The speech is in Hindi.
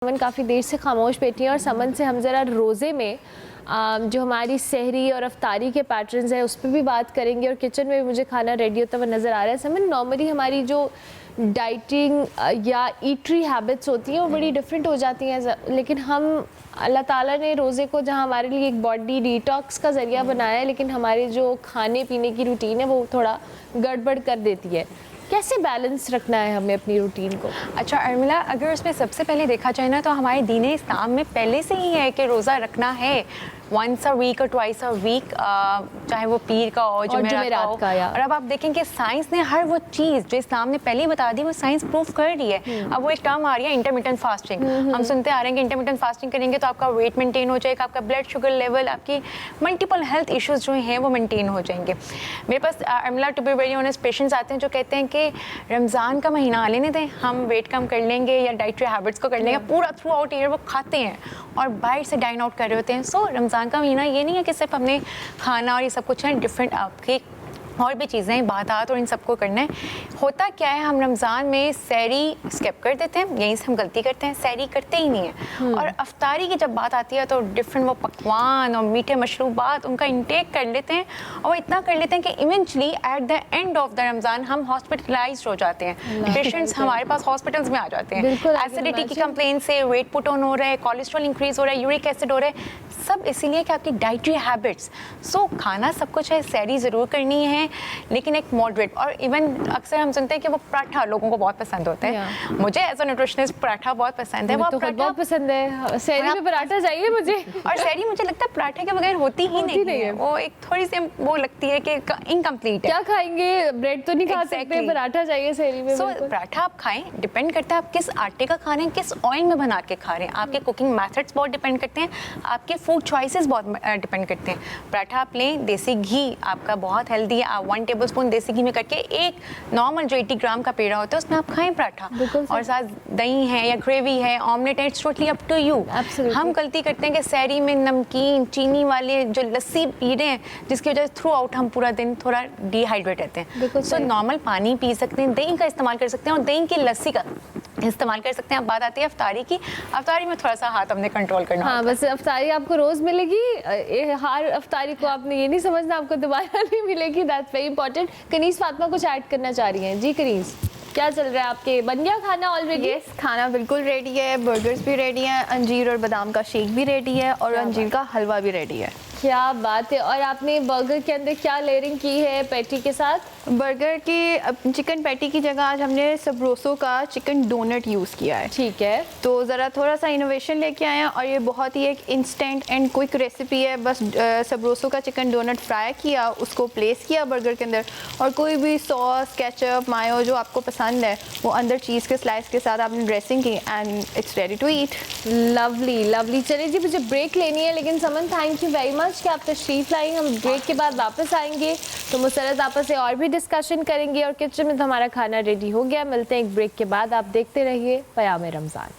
समन काफ़ी देर से खामोश बैठी हैं और समन से हम ज़रा रोज़े में जो हमारी सहरी और अफ्तारी के पैटर्न्स हैं उस पर भी बात करेंगे और किचन में भी मुझे खाना रेडी होता हुआ नज़र आ रहा है। समन, नॉर्मली हमारी जो डाइटिंग या ईटरी हैबिट्स होती हैं वो बड़ी डिफरेंट हो जाती हैं, लेकिन हम अल्लाह ताला ने रोज़े को जहाँ हमारे लिए एक बॉडी डिटॉक्स का ज़रिया बनाया है, लेकिन हमारे जो खाने पीने की रूटीन है वो थोड़ा गड़बड़ कर देती है। कैसे बैलेंस रखना है हमें अपनी रूटीन को? अच्छा अर्मिला, अगर उसमें सबसे पहले देखा जाए ना तो हमारे दीन इस्लाम में पहले से ही है कि रोज़ा रखना है वंस अ वीक और ट्वाइस अ वीक, चाहे वो पीर का हो, जुमेरात का हो। और अब आप देखेंगे साइंस ने हर वो चीज़ जो इस्लाम ने पहले ही बता दी वो साइंस प्रूफ कर रही है। अब वो एक टर्म आ रही है इंटरमिटेंट फास्टिंग। हम सुनते आ रहे हैं कि इंटरमिटेंट फास्टिंग करेंगे तो आपका वेट मेंटेन हो जाएगा, आपका ब्लड शुगर लेवल, आपकी मल्टीपल हेल्थ इश्यूज जो हैं वो मेंटेन हो जाएंगे। मेरे पास Urmila, to be very honest, patients आते हैं जो कहते हैं कि रमज़ान का महीना आने नहीं दें, हम वेट कम कर लेंगे या डाइटरी हैबिट्स को कर लेंगे। पूरा थ्रू आउट ईयर वो खाते हैं और बाहर से डाइन आउट कर रहे होते हैं। सो रमज़ान का महीना ये नहीं है कि सिर्फ हमने खाना और ये सब कुछ है, डिफरेंट आपके और भी चीज़ें, इबादत और इन सबको करना है। होता क्या है, हम रमज़ान में सहरी स्किप कर देते हैं, यहीं से हम गलती करते हैं, सहरी करते ही नहीं है। और अफ्तारी की जब बात आती है तो डिफरेंट वो पकवान और मीठे मशरूबात उनका इंटेक कर लेते हैं और इतना कर लेते हैं कि eventually at the end of the Ramzan हम हॉस्पिटलाइज हो जाते हैं। पेशेंट्स हमारे पास हॉस्पिटल्स में आ जाते हैं एसिडिटी की कंप्लेन से, वेट पुट ऑन हो रहा है, कोलेस्ट्रॉल इंक्रीज हो रहा है, यूरिक एसिड हो रहा है, सब इसीलिए कि आपकी डाइटरी हैबिट्स। सो खाना सब कुछ है, सहरी ज़रूर करनी है लेकिन एक मॉडरेट। और इवन अक्सर हम सुनते हैं कि वो पराठा लोगों को बहुत पसंद होता है। मुझे एज अ न्यूट्रिशनिस्ट पराठा बहुत पसंद है। वो तो बहुत पसंद है, सहरी में पराठा चाहिए मुझे। और सहरी मुझे लगता है पराठे के बगैर होती ही नहीं है। वो एक थोड़ी सी वो लगती है कि इनकम्प्लीट है। क्या खाएंगे, ब्रेड तो नहीं खा सकते, पराठा चाहिए सहरी में। सो पराठा आप खाएं, डिपेंड करता है आप किस आटे का खा रहे हैं, किस ऑयल में बना के खा रहे हैं। आपके कुकिंग मेथड्स बहुत डिपेंड करते हैं, आपके फूड चॉइसेस बहुत डिपेंड करते हैं। पराठा आप लें, देसी घी आपका बहुत हेल्दी है, आप 1 टेबलस्पून देसी घी में करके एक नॉर्मल जो 80 ग्राम का पेड़ा होता है उसमें आप खाएं पराठा, और साथ दही है या ग्रेवी है, ऑमलेट है, it's totally up to you. हम गलती करते हैं कि सहरी में नमकीन चीनी वाले जो लस्सी पी रहे हैं, जिसकी वजह से थ्रू आउट हम पूरा दिन थोड़ा डिहाइड्रेट रहते हैं। सो नॉर्मल पानी पी सकते हैं, दही का इस्तेमाल कर सकते हैं और दही की लस्सी का इस्तेमाल कर सकते हैं। अब बात आती है अफ्तारी की। अफ्तारी में थोड़ा सा हाथ हमने कंट्रोल करना। हाँ, बस अफ्तारी आपको रोज़ मिलेगी, हर अफ्तारी को आपने ये नहीं समझना आपको दोबारा नहीं मिलेगी। That's very important. Kaneez Fatima कुछ ऐड करना चाह रही हैं। जी कनीज़, क्या चल रहा है आपके? बन गया खाना ऑलरेडी? यस, खाना बिल्कुल रेडी है, बर्गर्स भी रेडी हैं, अंजीर और बादाम का शेक भी रेडी है और अंजीर का हलवा भी रेडी है। क्या बात है। और आपने बर्गर के अंदर क्या लेयरिंग की है पैटी के साथ? बर्गर की चिकन पैटी की जगह आज हमने सबरोसो का चिकन डोनट यूज़ किया है। ठीक है, तो ज़रा थोड़ा सा इनोवेशन लेके आए हैं और ये बहुत ही एक इंस्टेंट एंड क्विक रेसिपी है। बस सबरोसो का चिकन डोनट फ्राई किया, उसको प्लेस किया बर्गर के अंदर, और कोई भी सॉस, केचप, मायो जो आपको पसंद है वो अंदर चीज़ के स्लाइस के साथ आपने ड्रेसिंग की and it's ready to eat. Lovely lovely. चलिए जी, मुझे ब्रेक लेनी है, लेकिन समन थैंक यू वेरी मच कि आप तशरीफ़ लाई। हम ब्रेक के बाद वापस आएंगे तो मुसरत आपस से और भी डिस्कशन करेंगे और किचन में तो हमारा खाना रेडी हो गया। मिलते हैं एक ब्रेक के बाद। आप देखते रहिए पयाम रमज़ान।